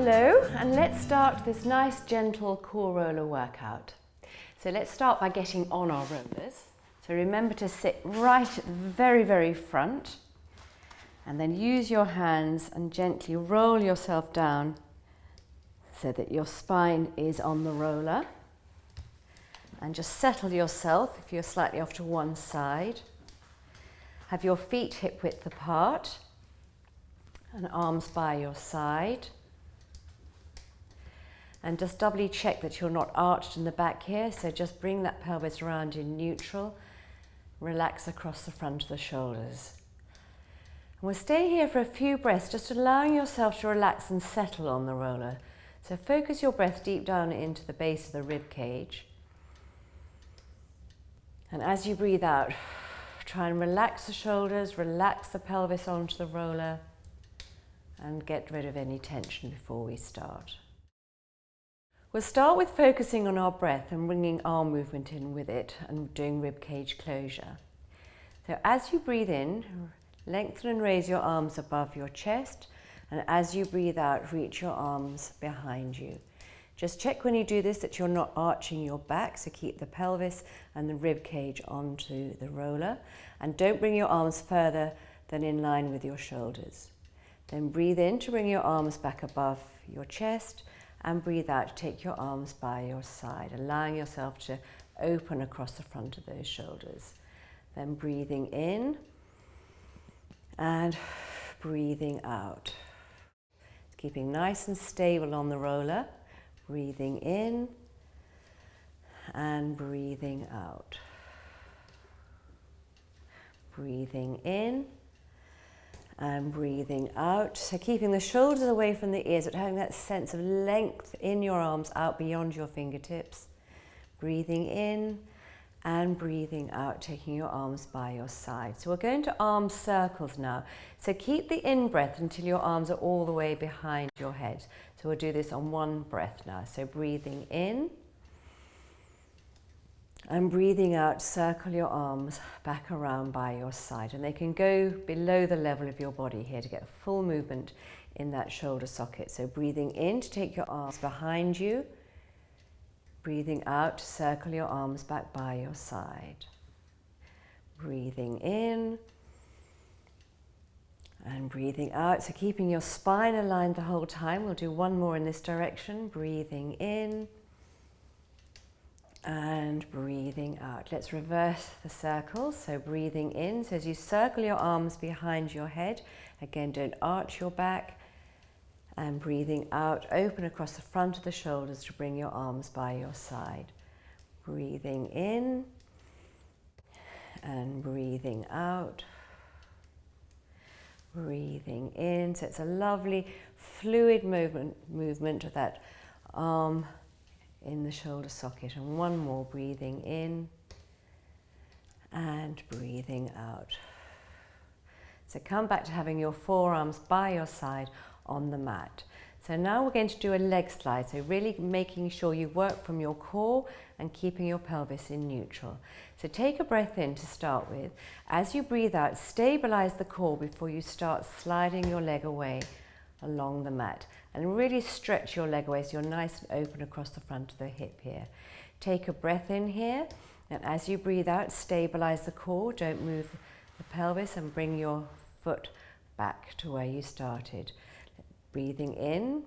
Hello, and let's start this nice gentle core roller workout. So let's start by getting on our rollers. So remember to sit right at the very, very front, and then use your hands and gently roll yourself down so that your spine is on the roller. And just settle yourself if you're slightly off to one side. Have your feet hip width apart and arms by your side. And just doubly check that you're not arched in the back here, so just bring that pelvis around in neutral. Relax across the front of the shoulders. And we'll stay here for a few breaths, just allowing yourself to relax and settle on the roller. So focus your breath deep down into the base of the rib cage. And as you breathe out, try and relax the shoulders, relax the pelvis onto the roller, and get rid of any tension before we start. We'll start with focusing on our breath and bringing arm movement in with it and doing rib cage closure. So as you breathe in, lengthen and raise your arms above your chest, and as you breathe out, reach your arms behind you. Just check when you do this that you're not arching your back, so keep the pelvis and the rib cage onto the roller, and don't bring your arms further than in line with your shoulders. Then breathe in to bring your arms back above your chest, and breathe out to take your arms by your side, allowing yourself to open across the front of those shoulders. Then breathing in and breathing out. Keeping nice and stable on the roller. Breathing in and breathing out. Breathing in and breathing out. So keeping the shoulders away from the ears, but having that sense of length in your arms out beyond your fingertips. Breathing in and breathing out, taking your arms by your side. So we're going to arm circles now. So keep the in-breath until your arms are all the way behind your head. So we'll do this on one breath now. So breathing in and breathing out, circle your arms back around by your side. And they can go below the level of your body here to get full movement in that shoulder socket. So breathing in to take your arms behind you. Breathing out to circle your arms back by your side. Breathing in and breathing out. So keeping your spine aligned the whole time. We'll do one more in this direction. Breathing in and breathing out. Let's reverse the circles. So breathing in, so as you circle your arms behind your head, again, don't arch your back. And breathing out, open across the front of the shoulders to bring your arms by your side. Breathing in and breathing out. Breathing in. So it's a lovely fluid movement of that arm in the shoulder socket. And one more, breathing in and breathing out. So come back to having your forearms by your side on the mat. So now we're going to do a leg slide, so really making sure you work from your core and keeping your pelvis in neutral. So take a breath in to start with. As you breathe out, stabilize the core before you start sliding your leg away along the mat, and really stretch your leg away so you're nice and open across the front of the hip here. Take a breath in here, and as you breathe out, stabilize the core, don't move the pelvis, and bring your foot back to where you started. Breathing in,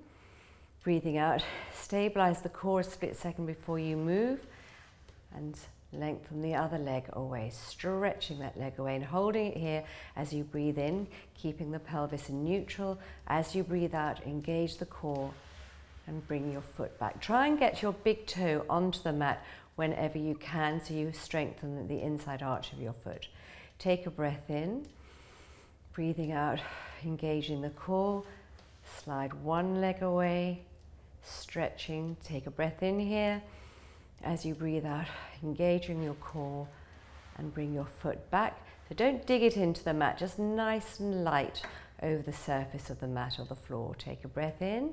breathing out, stabilize the core a split second before you move, and lengthen the other leg away, stretching that leg away and holding it here as you breathe in, keeping the pelvis in neutral. As you breathe out, engage the core and bring your foot back. Try and get your big toe onto the mat whenever you can, so you strengthen the inside arch of your foot. Take a breath in, breathing out, engaging the core. Slide one leg away, stretching. Take a breath in here. As you breathe out, engaging your core and bring your foot back. So don't dig it into the mat, just nice and light over the surface of the mat or the floor. Take a breath in,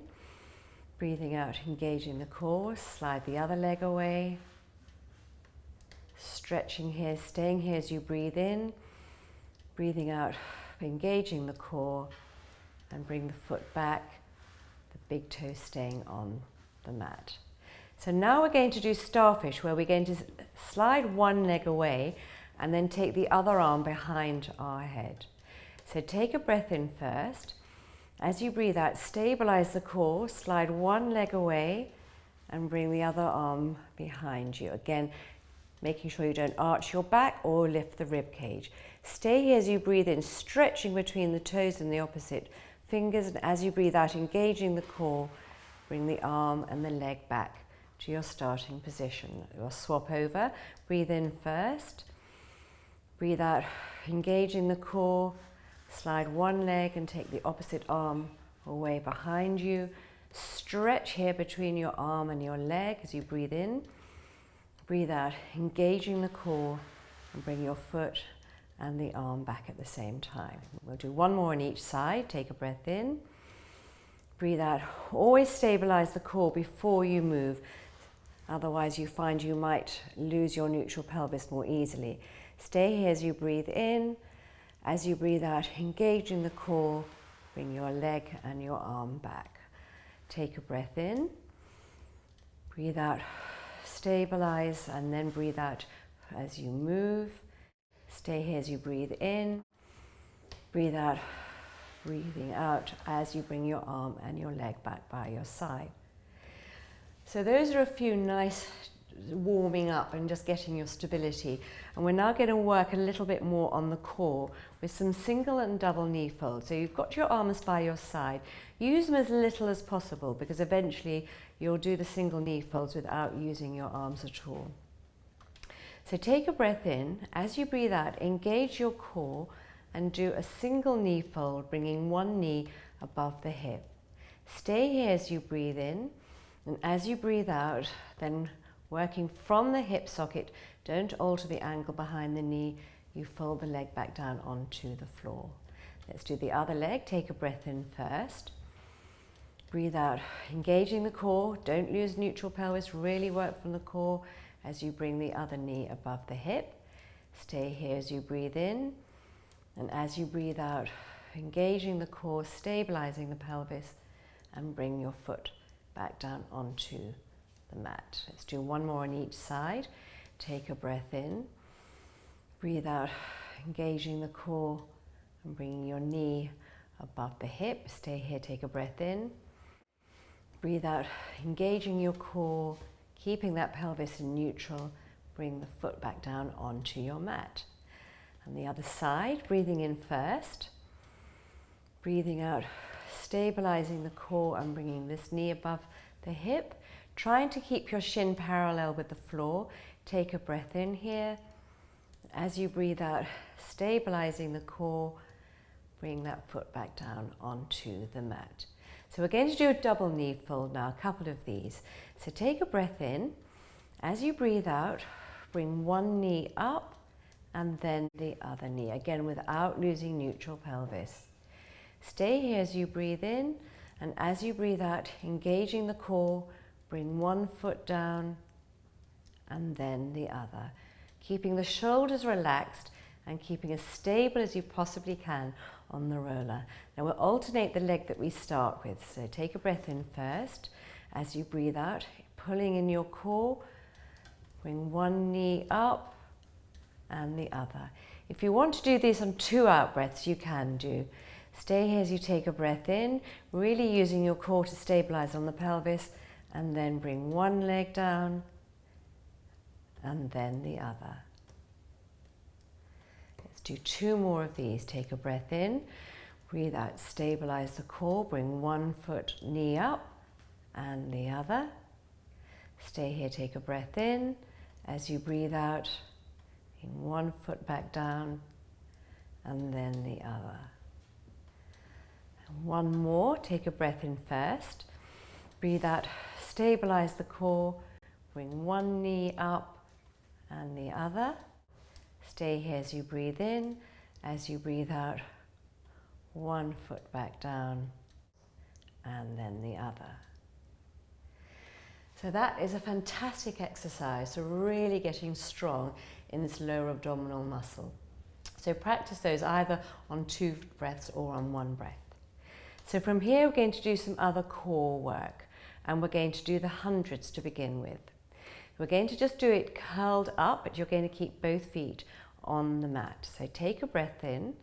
breathing out, engaging the core. Slide the other leg away. Stretching here, staying here as you breathe in, breathing out, engaging the core, and bring the foot back, the big toe staying on the mat. So now we're going to do starfish, where we're going to slide one leg away and then take the other arm behind our head. So take a breath in first. As you breathe out, stabilize the core, slide one leg away and bring the other arm behind you. Again, making sure you don't arch your back or lift the rib cage. Stay here as you breathe in, stretching between the toes and the opposite fingers, and as you breathe out, engaging the core, bring the arm and the leg back to your starting position. We'll swap over. Breathe in first. Breathe out, engaging the core. Slide one leg and take the opposite arm away behind you. Stretch here between your arm and your leg as you breathe in. Breathe out, engaging the core, and bring your foot and the arm back at the same time. We'll do one more on each side. Take a breath in. Breathe out. Always stabilize the core before you move. Otherwise, you find you might lose your neutral pelvis more easily. Stay here as you breathe in. As you breathe out, engaging the core, bring your leg and your arm back. Take a breath in. Breathe out. Stabilize, and then breathe out as you move. Stay here as you breathe in. Breathe out, breathing out as you bring your arm and your leg back by your side. So those are a few nice warming up and just getting your stability. And we're now going to work a little bit more on the core with some single and double knee folds. So you've got your arms by your side. Use them as little as possible, because eventually you'll do the single knee folds without using your arms at all. So take a breath in. As you breathe out, engage your core and do a single knee fold, bringing one knee above the hip. Stay here as you breathe in, and as you breathe out, then working from the hip socket, don't alter the angle behind the knee, you fold the leg back down onto the floor. Let's do the other leg. Take a breath in first. Breathe out, engaging the core. Don't lose neutral pelvis, really work from the core as you bring the other knee above the hip. Stay here as you breathe in, and as you breathe out, engaging the core, stabilizing the pelvis, and bring your foot back down onto the mat. Let's do one more on each side. Take a breath in. Breathe out, engaging the core and bringing your knee above the hip. Stay here, take a breath in. Breathe out, engaging your core, keeping that pelvis in neutral. Bring the foot back down onto your mat. And the other side, breathing in first. Breathing out, stabilizing the core and bringing this knee above the hip. Trying to keep your shin parallel with the floor. Take a breath in here. As you breathe out, stabilizing the core, bring that foot back down onto the mat. So we're going to do a double knee fold now, a couple of these. So take a breath in. As you breathe out, bring one knee up and then the other knee, again without losing neutral pelvis. Stay here as you breathe in, and as you breathe out, engaging the core, bring one foot down and then the other. Keeping the shoulders relaxed and keeping as stable as you possibly can on the roller. Now we'll alternate the leg that we start with. So take a breath in first. As you breathe out, pulling in your core, bring one knee up and the other. If you want to do this on 2 out breaths, you can do. Stay here as you take a breath in, really using your core to stabilize on the pelvis, and then bring one leg down and then the other. Let's do 2 more of these. Take a breath in, breathe out, stabilize the core, bring one foot, knee up and the other. Stay here, take a breath in. As you breathe out, bring one foot back down and then the other. And one more, take a breath in first. Breathe out, stabilize the core, bring one knee up and the other. Stay here as you breathe in. As you breathe out, one foot back down and then the other. So that is a fantastic exercise, so really getting strong in this lower abdominal muscle. So practice those either on 2 breaths or on 1 breath. So from here, we're going to do some other core work, and we're going to do the hundreds to begin with. We're going to just do it curled up, but you're going to keep both feet on the mat. So take a breath in.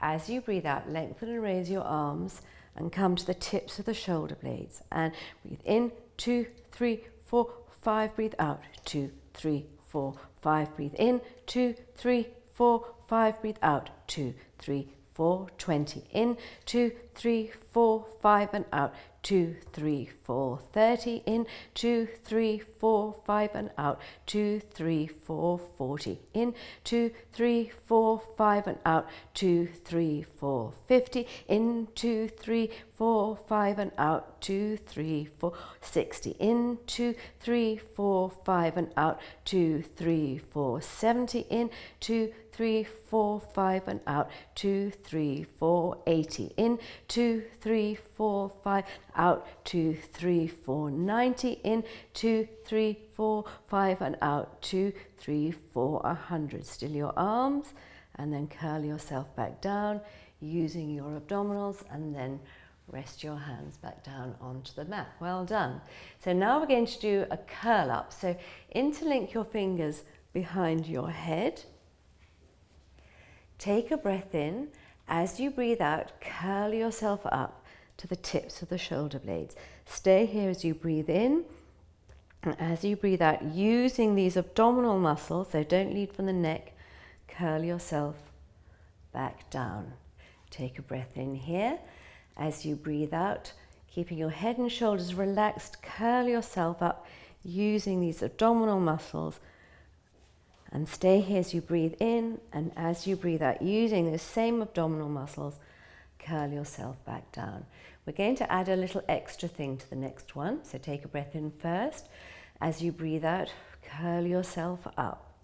As you breathe out, lengthen and raise your arms and come to the tips of the shoulder blades. And breathe in, 2, 3, 4, 5. Breathe out, 2, 3, 4, 5. Breathe in, 2, 3, 4, 5. Breathe out, 2, 3, 4, 20. In, 2, 3, 4, 5 and out. 2, 3, 4, 30. In, 2, 3, 4, 5 and out. 2, 3, 4, 40. In, 2, 3, 4, 5 and out. 2, 3, 4, 50. In, 2, 3, 4, 5 and out. 2, 3, 4, 60. In, 2, 3, 4, 5 and out. 2, 3, 4, 70. In, 2, 3, 4, 5 and out. 2, 3, 4, 80. In, 2, 3, 4, 5 out. 2, 3, 4, 90. In, 2, 3, 4, 5 and out. 2, 3, 4, 100. Still your arms and then curl yourself back down using your abdominals, and then rest your hands back down onto the mat. Well done. So now we're going to do a curl up. So interlink your fingers behind your head. Take a breath in. As you breathe out, curl yourself up to the tips of the shoulder blades. Stay here as you breathe in, and as you breathe out, using these abdominal muscles, so don't lead from the neck, curl yourself back down. Take a breath in here. As you breathe out, keeping your head and shoulders relaxed, curl yourself up using these abdominal muscles, and stay here as you breathe in, and as you breathe out, using those same abdominal muscles, curl yourself back down. We're going to add a little extra thing to the next one. So take a breath in first. As you breathe out, curl yourself up.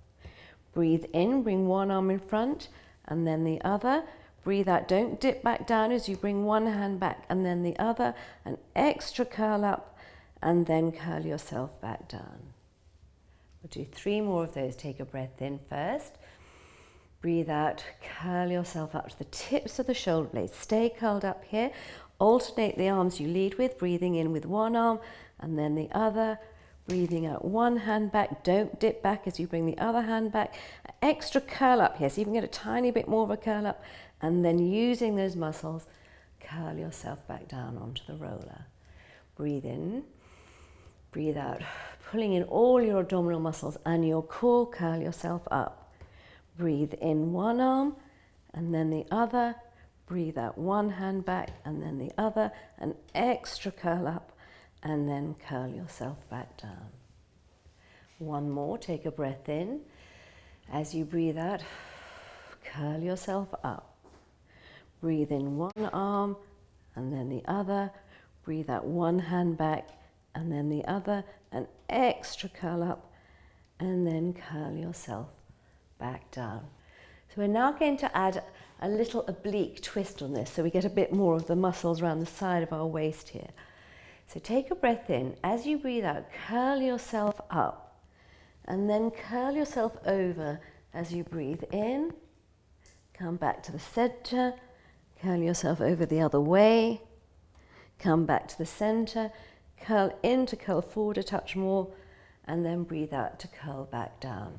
Breathe in, bring one arm in front and then the other. Breathe out, don't dip back down as you bring one hand back and then the other. An extra curl up and then curl yourself back down. We'll do 3 more of those. Take a breath in first. Breathe out, curl yourself up to the tips of the shoulder blades. Stay curled up here. Alternate the arms you lead with, breathing in with one arm and then the other. Breathing out, one hand back. Don't dip back as you bring the other hand back. Extra curl up here, so you can get a tiny bit more of a curl up. And then using those muscles, curl yourself back down onto the roller. Breathe in, breathe out, pulling in all your abdominal muscles and your core, curl yourself up. Breathe in one arm and then the other. Breathe out, one hand back and then the other. An extra curl up and then curl yourself back down. One more, take a breath in. As you breathe out, curl yourself up. Breathe in one arm and then the other. Breathe out, one hand back and then the other. An extra curl up and then curl yourself back down. So we're now going to add a little oblique twist on this, so we get a bit more of the muscles around the side of our waist here. So take a breath in. As you breathe out, curl yourself up and then curl yourself over as you breathe in. Come back to the center, curl yourself over the other way. Come back to the center, curl in to curl forward a touch more, and then breathe out to curl back down.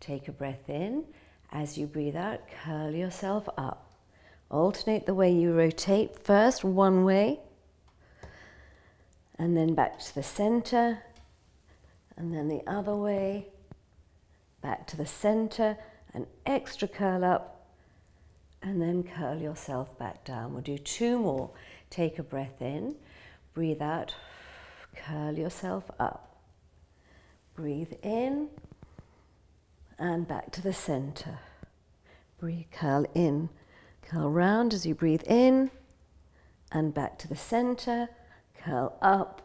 Take a breath in. As you breathe out, curl yourself up. Alternate the way you rotate. First one way, and then back to the center, and then the other way, back to the center, an extra curl up, and then curl yourself back down. We'll do 2 more. Take a breath in, breathe out, curl yourself up. Breathe in, and back to the center. Breathe, curl in, curl round as you breathe in, and back to the center, curl up,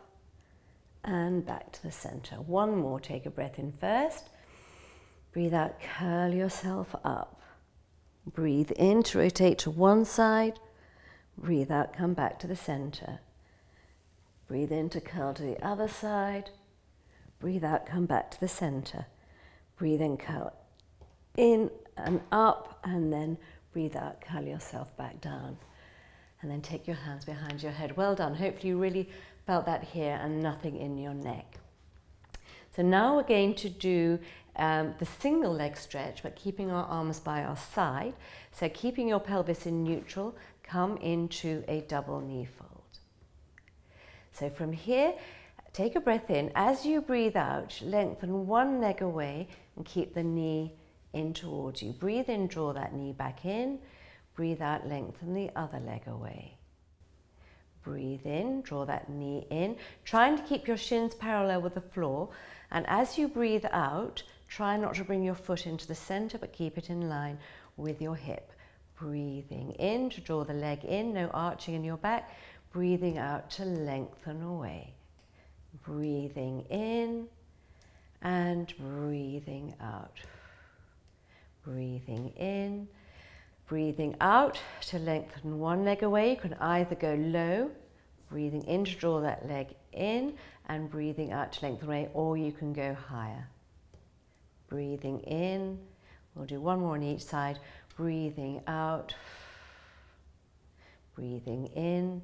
and back to the center. One more, take a breath in first. Breathe out, curl yourself up. Breathe in to rotate to one side. Breathe out, come back to the center. Breathe in to curl to the other side. Breathe out, come back to the center. Breathe in, curl in and up, and then breathe out, curl yourself back down. And then take your hands behind your head. Well done. Hopefully you really felt that here and nothing in your neck. So now we're going to do the single leg stretch, but keeping our arms by our side. So keeping your pelvis in neutral, come into a double knee fold. So from here, take a breath in. As you breathe out, lengthen one leg away and keep the knee in towards you. Breathe in, draw that knee back in. Breathe out, lengthen the other leg away. Breathe in, draw that knee in, trying to keep your shins parallel with the floor. And as you breathe out, try not to bring your foot into the center, but keep it in line with your hip. Breathing in to draw the leg in, no arching in your back. Breathing out to lengthen away. Breathing in and breathing out. Breathing in, breathing out to lengthen one leg away. You can either go low, breathing in to draw that leg in and breathing out to lengthen away, or you can go higher. Breathing in, we'll do one more on each side. Breathing out, breathing in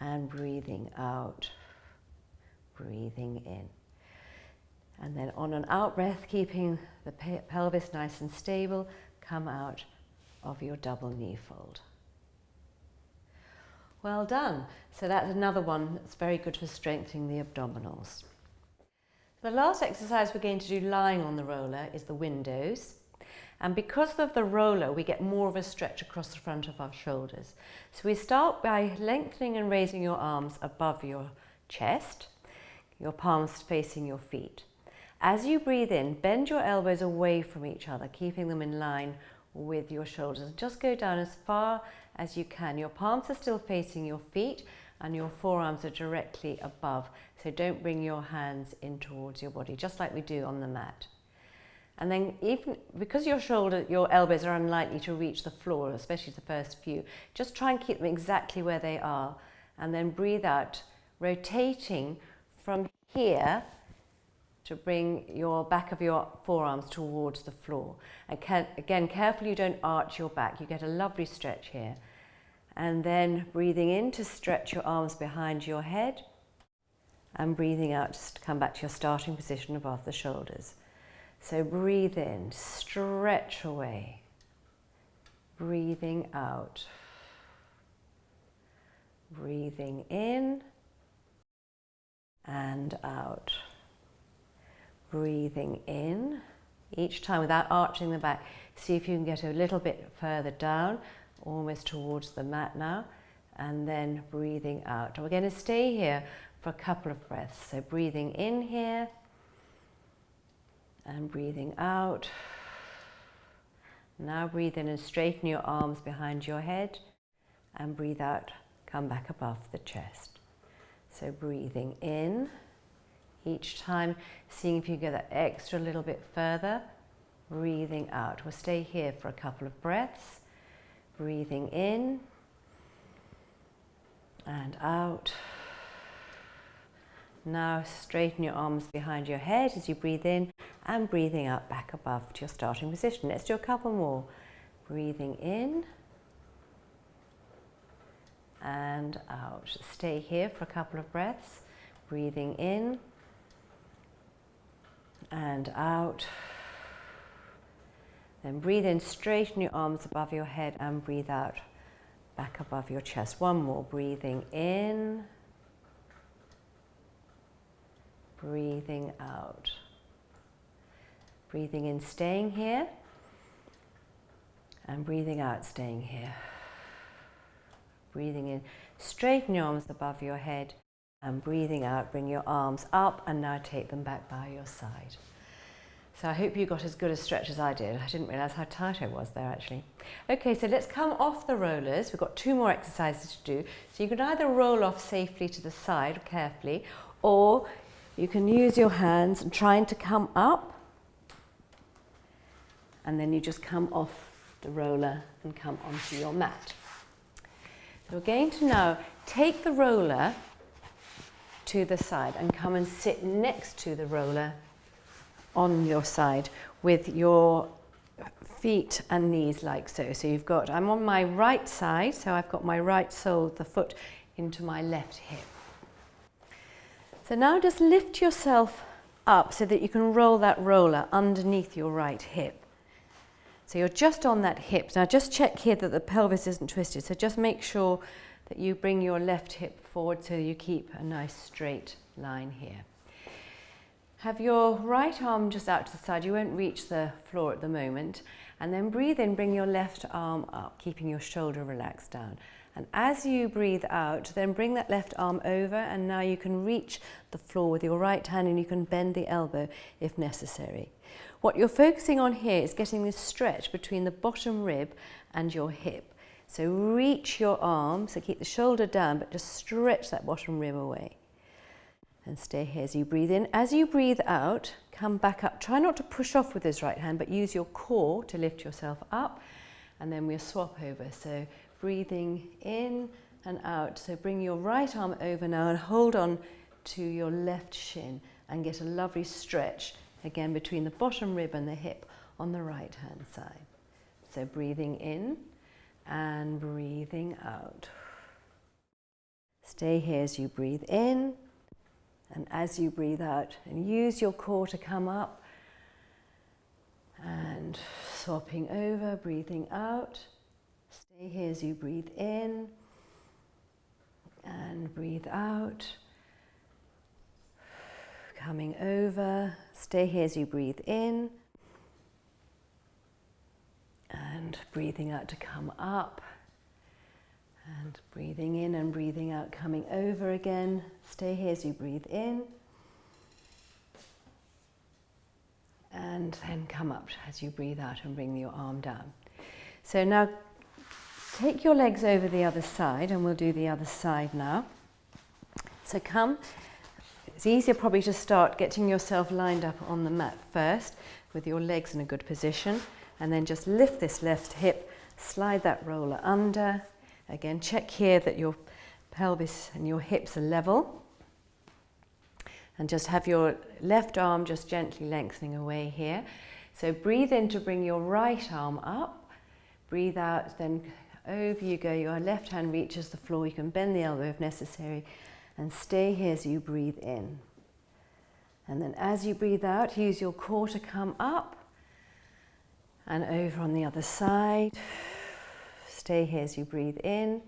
and breathing out, breathing in. And then on an out breath, keeping the pelvis nice and stable, come out of your double knee fold. Well done. So that's another one that's very good for strengthening the abdominals. The last exercise we're going to do lying on the roller is the windows. And because of the roller, we get more of a stretch across the front of our shoulders. So we start by lengthening and raising your arms above your chest, your palms facing your feet. As you breathe in, bend your elbows away from each other, keeping them in line with your shoulders. Just go down as far as you can. Your palms are still facing your feet and your forearms are directly above. So don't bring your hands in towards your body, just like we do on the mat. And then even because your elbows are unlikely to reach the floor, especially the first few, just try and keep them exactly where they are. And then breathe out, rotating from here to bring your back of your forearms towards the floor. And again, carefully you don't arch your back. You get a lovely stretch here. And then breathing in to stretch your arms behind your head. And breathing out just to come back to your starting position above the shoulders. So breathe in, stretch away. Breathing out. Breathing in and out. Breathing in, each time without arching the back. See if you can get a little bit further down, almost towards the mat now, and then breathing out. And we're going to stay here for a couple of breaths. So breathing in here, and breathing out. Now breathe in and straighten your arms behind your head, and breathe out, come back above the chest. So breathing in, each time seeing if you get that extra little bit further, breathing out. We'll stay here for a couple of breaths. Breathing in and out. Now straighten your arms behind your head as you breathe in and breathing out back above to your starting position. Let's do a couple more. Breathing in and out. Stay here for a couple of breaths. Breathing in and out. Then breathe in, straighten your arms above your head and breathe out back above your chest. One more. Breathing in. Breathing out. Breathing in, staying here. And breathing out, staying here. Breathing in, straighten your arms above your head. And breathing out, bring your arms up and now take them back by your side. So I hope you got as good a stretch as I did. I didn't realise how tight I was there actually. Okay, so let's come off the rollers. We've got 2 more exercises to do. So you can either roll off safely to the side carefully, or you can use your hands and trying to come up, and then you just come off the roller and come onto your mat. So we're going to now take the roller to the side and come and sit next to the roller on your side with your feet and knees like so. So you've got, I'm on my right side, so I've got my right sole of the foot into my left hip. So now just lift yourself up so that you can roll that roller underneath your right hip. So you're just on that hip. Now just check here that the pelvis isn't twisted. So just make sure that you bring your left hip forward so you keep a nice straight line here. Have your right arm just out to the side. You won't reach the floor at the moment. And then breathe in, bring your left arm up, keeping your shoulder relaxed down. And as you breathe out, then bring that left arm over, and now you can reach the floor with your right hand and you can bend the elbow if necessary. What you're focusing on here is getting this stretch between the bottom rib and your hip. So reach your arm, so keep the shoulder down, but just stretch that bottom rib away. And stay here as you breathe in. As you breathe out, come back up. Try not to push off with this right hand, but use your core to lift yourself up. And then we'll swap over. So breathing in and out. So bring your right arm over now and hold on to your left shin and get a lovely stretch again between the bottom rib and the hip on the right hand side. So breathing in and breathing out. Stay here as you breathe in and as you breathe out, and use your core to come up and swapping over, breathing out. Stay here as you breathe in and breathe out. Coming over, stay here as you breathe in and breathing out to come up. And breathing in and breathing out, coming over again. Stay here as you breathe in. And then come up as you breathe out and bring your arm down. So now take your legs over the other side, and we'll do the other side now. So come. It's easier probably to start getting yourself lined up on the mat first with your legs in a good position, and then just lift this left hip, slide that roller under. Again, check here that your pelvis and your hips are level. And just have your left arm just gently lengthening away here. So breathe in to bring your right arm up. Breathe out, then over you go. Your left hand reaches the floor. You can bend the elbow if necessary. And stay here as you breathe in. And then as you breathe out, use your core to come up. And over on the other side. Stay here as you breathe in,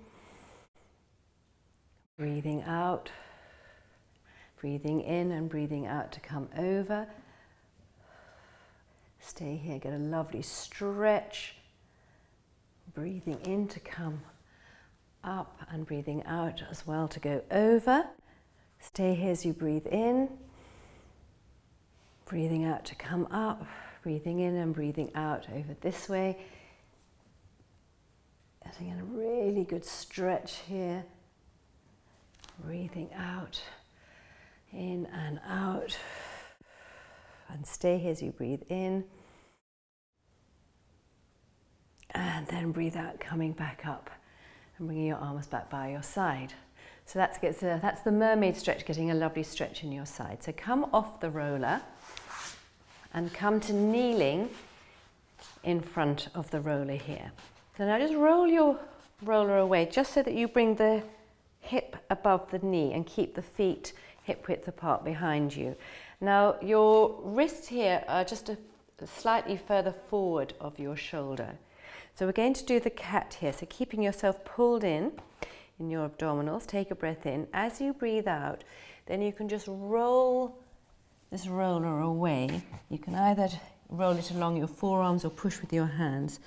breathing out, breathing in and breathing out to come over. Stay here, get a lovely stretch, breathing in to come up and breathing out as well to go over. Stay here as you breathe in, breathing out to come up, breathing in and breathing out over this way. Getting a really good stretch here. Breathing out, in and out. And stay here as you breathe in. And then breathe out, coming back up and bringing your arms back by your side. So that's the mermaid stretch, getting a lovely stretch in your side. So come off the roller and come to kneeling in front of the roller here. So now just roll your roller away, just so that you bring the hip above the knee and keep the feet hip width apart behind you. Now your wrists here are just slightly further forward of your shoulder. So we're going to do the cat here. So keeping yourself pulled in your abdominals, take a breath in. As you breathe out, then you can just roll this roller away. You can either roll it along your forearms or push with your hands.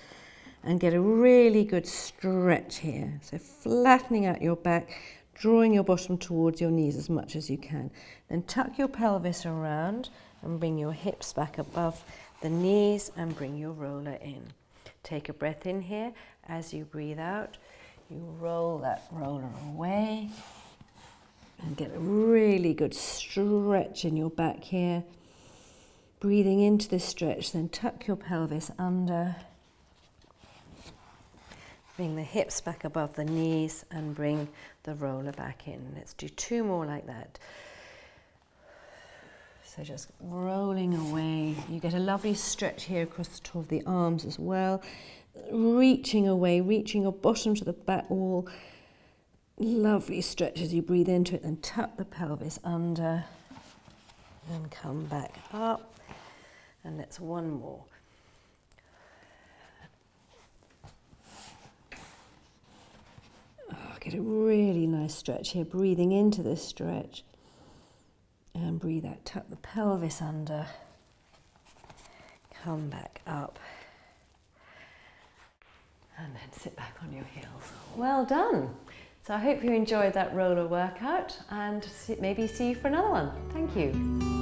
And get a really good stretch here. So flattening out your back, drawing your bottom towards your knees as much as you can. Then tuck your pelvis around and bring your hips back above the knees and bring your roller in. Take a breath in here. As you breathe out, you roll that roller away and get a really good stretch in your back here. Breathing into this stretch, then tuck your pelvis under. Bring the hips back above the knees and bring the roller back in. Let's do 2 more like that. So So just rolling away. You get a lovely stretch here across the top of the arms as well. Reaching away, reaching your bottom to the back wall. Lovely stretch as you breathe into it, and tuck the pelvis under and come back up. And let's one more. Get a really nice stretch here, breathing into this stretch. And breathe out, tuck the pelvis under, come back up, and then sit back on your heels. Well done. So I hope you enjoyed that roller workout, and maybe see you for another one. Thank you.